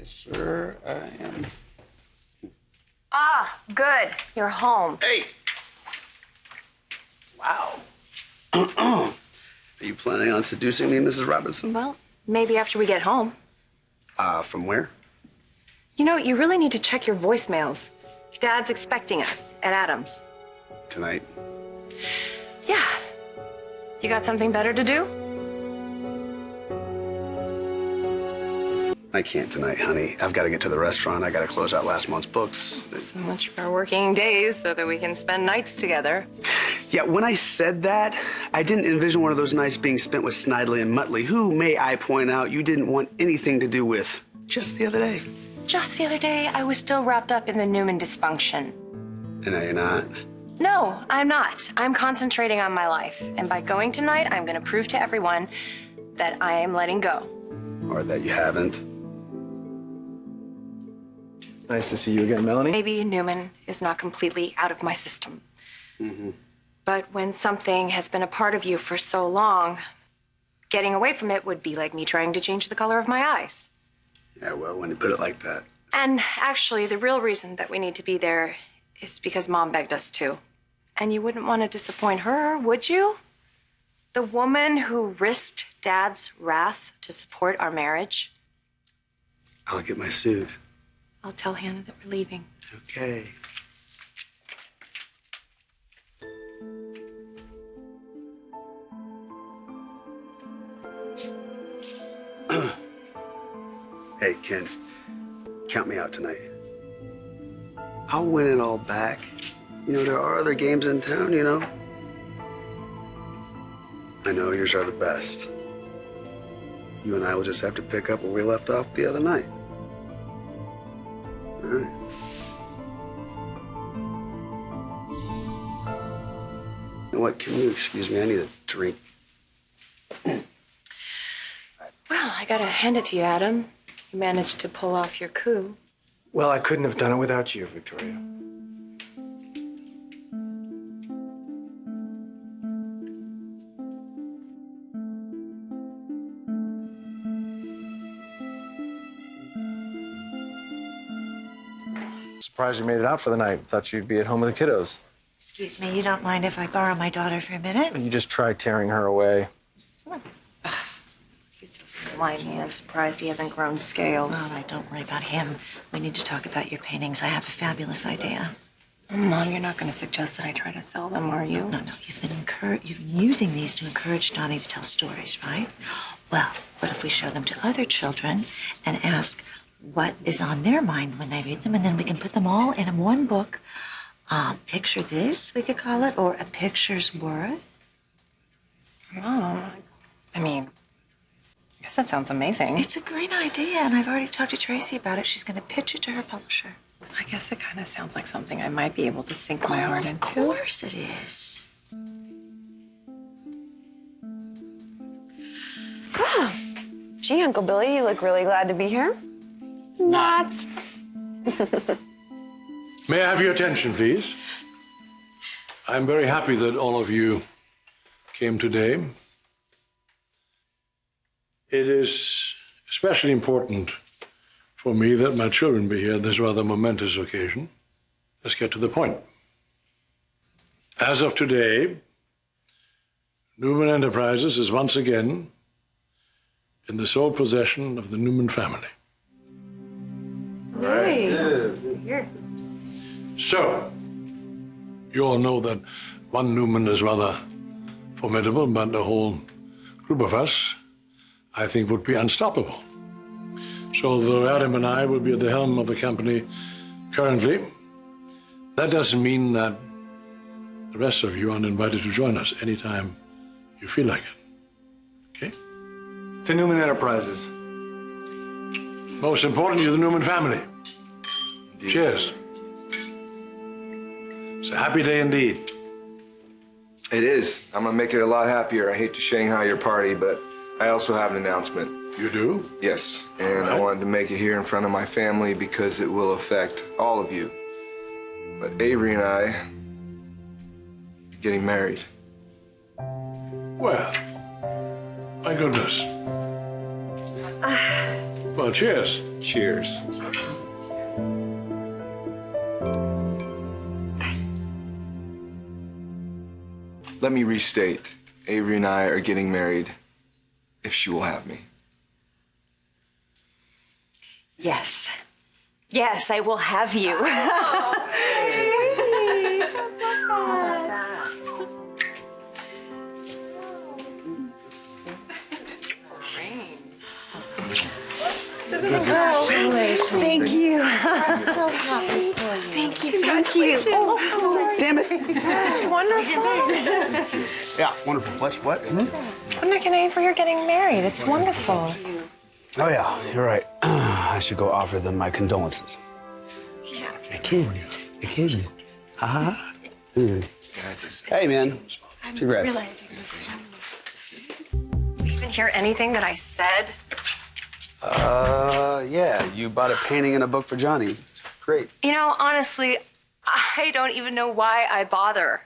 sure I am. Ah, good. You're home. Hey! Wow. Are you planning on seducing me, Mrs. Robinson? Well, maybe after we get home. From where? You know, you really need to check your voicemails. Dad's expecting us at Adams. Tonight. Yeah. You got something better to do? I can't tonight, honey. I've got to get to the restaurant. I got to close out last month's books. So much for working days so that we can spend nights together. Yeah, when I said that, I didn't envision one of those nights being spent with Snidely and Muttley, who, may I point out, you didn't want anything to do with just the other day. Just the other day, I was still wrapped up in the Newman dysfunction. And now you're not. No, I'm not. I'm concentrating on my life. And by going tonight, I'm going to prove to everyone that I am letting go. Or that you haven't. Nice to see you again, Melanie. Maybe Newman is not completely out of my system. Mm-hmm. But when something has been a part of you for so long, getting away from it would be like me trying to change the color of my eyes. Yeah, well, when you put it like that. And actually, the real reason that we need to be there is because Mom begged us to. And you wouldn't want to disappoint her, would you? The woman who risked Dad's wrath to support our marriage. I'll get my suit. I'll tell Hannah that we're leaving. Okay. Hey, Ken, count me out tonight. I'll win it all back. You know, there are other games in town, you know. I know yours are the best. You and I will just have to pick up where we left off the other night. All right. You know what, can you excuse me? I need a drink. Well, I gotta hand it to you, Adam. You managed to pull off your coup. Well, I couldn't have done it without you, Victoria. Surprised you made it out for the night. Thought you'd be at home with the kiddos. Excuse me, you don't mind if I borrow my daughter for a minute? You just try tearing her away. He's so slimy. I'm surprised he hasn't grown scales. All right, don't worry about him. We need to talk about your paintings. I have a fabulous idea. Mom, you're not going to suggest that I try to sell them, are you? No, you've been using these to encourage Donnie to tell stories, right? Well, what if we show them to other children and ask what is on their mind when they read them, and then we can put them all in one book. Picture this, we could call it, or A Picture's Worth. Mom, I mean, I guess that sounds amazing. It's a great idea, and I've already talked to Tracy about it. She's going to pitch it to her publisher. I guess it kind of sounds like something I might be able to sink my heart into. Of course it is. Gee, Uncle Billy, you look really glad to be here. Not. May I have your attention, please? I'm very happy that all of you came today. It is especially important for me that my children be here on this rather momentous occasion. Let's get to the point. As of today, Newman Enterprises is once again in the sole possession of the Newman family. Hey. So, you all know that one Newman is rather formidable, but the whole group of us, I think, would be unstoppable. So, though Adam and I will be at the helm of the company currently, that doesn't mean that the rest of you aren't invited to join us anytime you feel like it. Okay? To Newman Enterprises. Most importantly, to the Newman family. Indeed. Cheers. It's a happy day indeed. It is. I'm gonna make it a lot happier. I hate to Shanghai your party, but I also have an announcement. You do? Yes, and All I right. wanted to make it here in front of my family because it will affect all of you. But Avery and I are getting married. Well, my goodness. Well, cheers. Cheers. Let me restate. Avery and I are getting married if she will have me. Yes. Yes, I will have you. Congratulations. Thank you. I'm so happy for you. Thank you. Thank you. Oh, Damn it. wonderful. Yeah, wonderful. What? What a name for your getting married. It's wonderful. Oh, yeah, you're right. I should go offer them my condolences. Yeah. A kid. Ha. Hey, man. Congrats. You even hear anything that I said? Yeah, you bought a painting and a book for Johnny. Great. You know, honestly, I don't even know why I bother.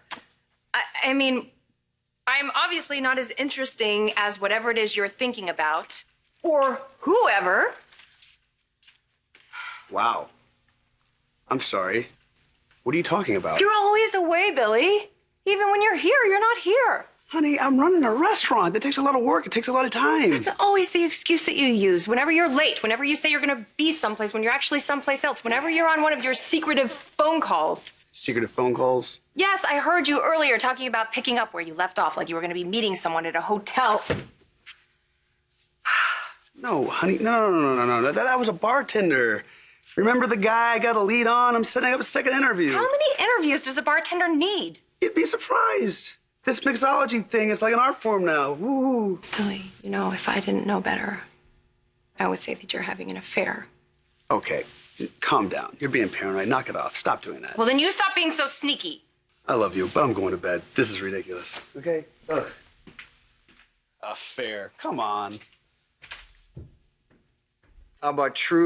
I mean, I'm obviously not as interesting as whatever it is you're thinking about, or whoever. Wow. I'm sorry. What are you talking about? You're always away, Billy. Even when you're here, you're not here. Honey, I'm running a restaurant. That takes a lot of work. It takes a lot of time. It's always the excuse that you use. Whenever you're late, whenever you say you're going to be someplace when you're actually someplace else, whenever you're on one of your secretive phone calls. Secretive phone calls? Yes, I heard you earlier talking about picking up where you left off, like you were going to be meeting someone at a hotel. No, honey. No. That was a bartender. Remember the guy I got a lead on? I'm setting up a second interview. How many interviews does a bartender need? You'd be surprised. This mixology thing is like an art form now. Woo. Billy, you know, if I didn't know better, I would say that you're having an affair. Okay, calm down. You're being paranoid. Knock it off. Stop doing that. Well, then you stop being so sneaky. I love you, but I'm going to bed. This is ridiculous. Okay? Ugh. Affair. Come on. How about true?